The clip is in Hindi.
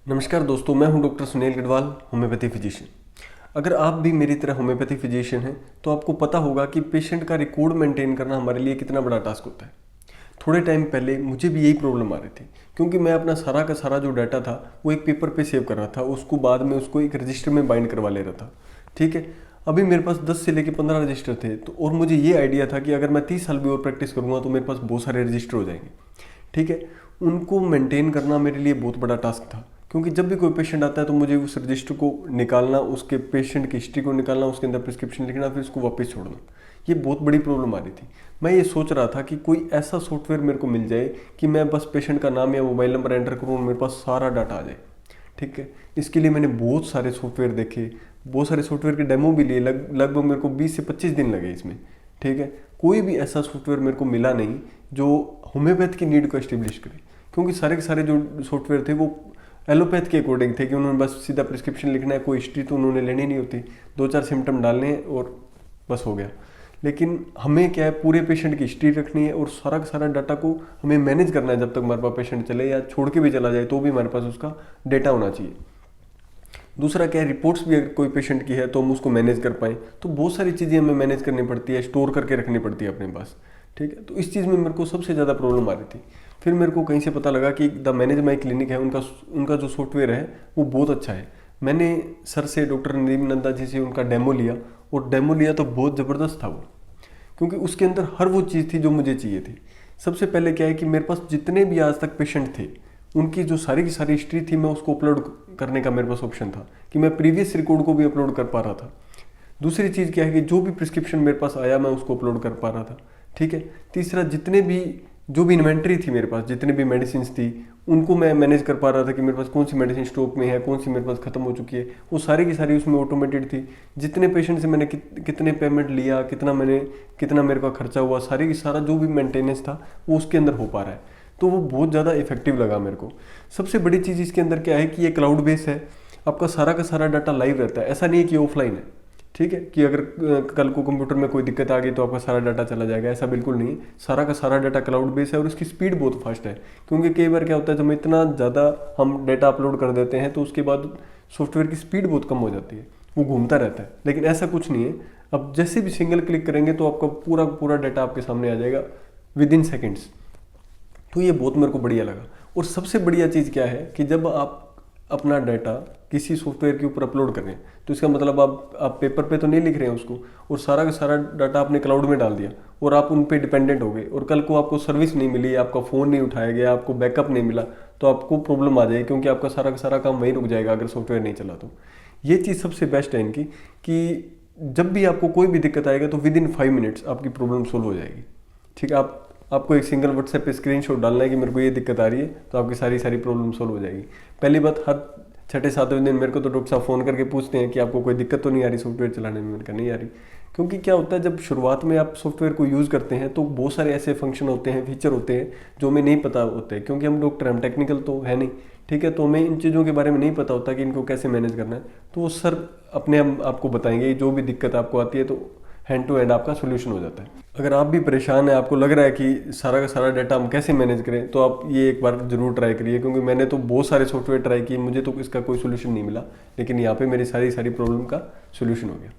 नमस्कार दोस्तों, मैं हूं doctor Sunil Garhwal, homeopathy physician. अगर आप भी मेरी तरह होम्योपैथी फिजिशियन हैं तो आपको पता होगा कि पेशेंट का रिकॉर्ड मेंटेन करना हमारे लिए कितना बड़ा टास्क होता है। थोड़े टाइम पहले मुझे भी यही प्रॉब्लम आ रही थी, क्योंकि मैं अपना सारा का सारा जो डाटा था वो एक पेपर पे सेव कर रहा था, उसको बाद में उसको एक रजिस्टर में बाइंड करवा ले रहा था। ठीक है, अभी मेरे पास 10 से लेकर 15 रजिस्टर थे, तो और मुझे ये आइडिया था कि अगर मैं 30 साल भी और प्रैक्टिस करूँगा तो मेरे पास बहुत सारे रजिस्टर हो जाएंगे। ठीक है, उनको मेंटेन करना मेरे लिए बहुत बड़ा टास्क था, क्योंकि जब भी कोई पेशेंट आता है तो मुझे उस रजिस्टर को निकालना, उसके पेशेंट की हिस्ट्री को निकालना, उसके अंदर प्रिस्क्रिप्शन लिखना, फिर उसको वापस छोड़ना, ये बहुत बड़ी प्रॉब्लम आ रही थी। मैं ये सोच रहा था कि कोई ऐसा सॉफ्टवेयर मेरे को मिल जाए कि मैं बस पेशेंट का नाम या मोबाइल नंबर एंटर करूँ और मेरे पास सारा डाटा आ जाए। ठीक है, इसके लिए मैंने बहुत सारे सॉफ्टवेयर देखे, बहुत सारे सॉफ्टवेयर के डेमो भी लिए, लगभग मेरे को 20 से 25 दिन लगे इसमें। ठीक है, कोई भी ऐसा सॉफ्टवेयर मेरे को मिला नहीं जो होम्योपैथ की नीड को एस्टेब्लिश करे, क्योंकि सारे के सारे जो सॉफ्टवेयर थे वो एलोपैथ के अकॉर्डिंग थे कि उन्होंने बस सीधा प्रिस्क्रिप्शन लिखना है, कोई हिस्ट्री तो उन्होंने लेनी नहीं होती, 2-4 सिम्टम डालने हैं और बस हो गया। लेकिन हमें क्या है, पूरे पेशेंट की हिस्ट्री रखनी है और सारा का सारा डाटा को हमें मैनेज करना है। जब तक हमारे पास पेशेंट चले या छोड़ के भी चला जाए तो भी हमारे पास उसका डेटा होना चाहिए। दूसरा क्या है, रिपोर्ट्स भी अगर कोई पेशेंट की है तो हम उसको मैनेज कर पाएँ, तो बहुत सारी चीज़ें हमें मैनेज करनी पड़ती है, स्टोर करके रखनी पड़ती है अपने पास। ठीक है, तो इस चीज़ में मेरे को सबसे ज़्यादा प्रॉब्लम आ रही थी। फिर मेरे को कहीं से पता लगा कि द मैनेज माई क्लिनिक है, उनका जो सॉफ्टवेयर है वो बहुत अच्छा है। मैंने सर से, डॉक्टर नदीम नंदा जी से उनका डेमो लिया, और डेमो लिया तो बहुत ज़बरदस्त था वो, क्योंकि उसके अंदर हर वो चीज़ थी जो मुझे चाहिए थी। सबसे पहले क्या है कि मेरे पास जितने भी आज तक पेशेंट थे उनकी जो सारी की सारी हिस्ट्री थी, मैं उसको अपलोड करने का मेरे पास ऑप्शन था कि मैं प्रीवियस रिकॉर्ड को भी अपलोड कर पा रहा था। दूसरी चीज़ क्या है कि जो भी प्रिस्क्रिप्शन मेरे पास आया मैं उसको अपलोड कर पा रहा था। ठीक है, तीसरा जो भी इन्वेंट्री थी मेरे पास, जितने भी मेडिसिन थी उनको मैं मैनेज कर पा रहा था कि मेरे पास कौन सी मेडिसिन स्टॉक में है, कौन सी मेरे पास खत्म हो चुकी है, वो सारी की सारी उसमें ऑटोमेटेड थी। जितने पेशेंट से मैंने कितने पेमेंट लिया, कितना मेरे का खर्चा हुआ, सारी की सारा जो भी मेंटेनेंस था वो उसके अंदर हो पा रहा है। तो वो बहुत ज़्यादा इफेक्टिव लगा मेरे को। सबसे बड़ी चीज़ इसके अंदर क्या है कि ये क्लाउड बेस है, आपका सारा का सारा डाटा लाइव रहता है, ऐसा नहीं है कि ऑफलाइन है। ठीक है, कि अगर कल को कंप्यूटर में कोई दिक्कत आ गई तो आपका सारा डाटा चला जाएगा, ऐसा बिल्कुल नहीं। सारा का सारा डाटा क्लाउड बेस है और उसकी स्पीड बहुत फास्ट है, क्योंकि कई बार क्या होता है, जब इतना ज़्यादा हम डाटा अपलोड कर देते हैं तो उसके बाद सॉफ्टवेयर की स्पीड बहुत कम हो जाती है, वो घूमता रहता है। लेकिन ऐसा कुछ नहीं है, अब जैसे भी सिंगल क्लिक करेंगे तो आपका पूरा पूरा डाटा आपके सामने आ जाएगा विद इन सेकेंड्स। तो ये बहुत मेरे को बढ़िया लगा। और सबसे बढ़िया चीज़ क्या है कि जब आप अपना डाटा किसी सॉफ्टवेयर के ऊपर अपलोड कर रहे हैं तो इसका मतलब आप पेपर पे तो नहीं लिख रहे हैं उसको, और सारा का सारा डाटा आपने क्लाउड में डाल दिया और आप उन पे डिपेंडेंट हो गए, और कल को आपको सर्विस नहीं मिली, आपका फ़ोन नहीं उठाया गया, आपको बैकअप नहीं मिला, तो आपको प्रॉब्लम आ जाएगी, क्योंकि आपका सारा का सारा काम वहीं रुक जाएगा अगर सॉफ्टवेयर नहीं चला तो। ये चीज़ सबसे बेस्ट है इनकी, कि जब भी आपको कोई भी दिक्कत आएगा तो विद इन 5 मिनट्स आपकी प्रॉब्लम सोल्व हो जाएगी। ठीक है, आपको एक सिंगल व्हाट्सएप पे स्क्रीनशॉट डालना है कि मेरे को ये दिक्कत आ रही है, तो आपकी सारी सारी प्रॉब्लम सोल्व हो जाएगी। पहली बात, हर 6-7वें दिन मेरे को तो डॉक्टर साहब फ़ोन करके पूछते हैं कि आपको कोई दिक्कत तो नहीं आ रही सॉफ्टवेयर चलाने में। मैंने कहा नहीं आ रही, क्योंकि क्या होता है, जब शुरुआत में आप सॉफ्टवेयर को यूज़ करते हैं तो बहुत सारे ऐसे फंक्शन होते हैं, फीचर होते हैं जो हमें नहीं पता होते, क्योंकि हम डॉक्टर, हम टेक्निकल तो है नहीं। ठीक है, तो हमें इन चीज़ों के बारे में नहीं पता होता कि इनको कैसे मैनेज करना है, तो वो सर अपने आप आपको बताएंगे, जो भी दिक्कत आपको आती है तो हैंड टू हैंड आपका सोल्यूशन हो जाता है। अगर आप भी परेशान हैं, आपको लग रहा है कि सारा का सारा डाटा हम कैसे मैनेज करें, तो आप ये एक बार ज़रूर ट्राई करिए, क्योंकि मैंने तो बहुत सारे सॉफ्टवेयर ट्राई किए, मुझे तो इसका कोई सोल्यूशन नहीं मिला, लेकिन यहाँ पे मेरी सारी प्रॉब्लम का सोल्यूशन हो गया।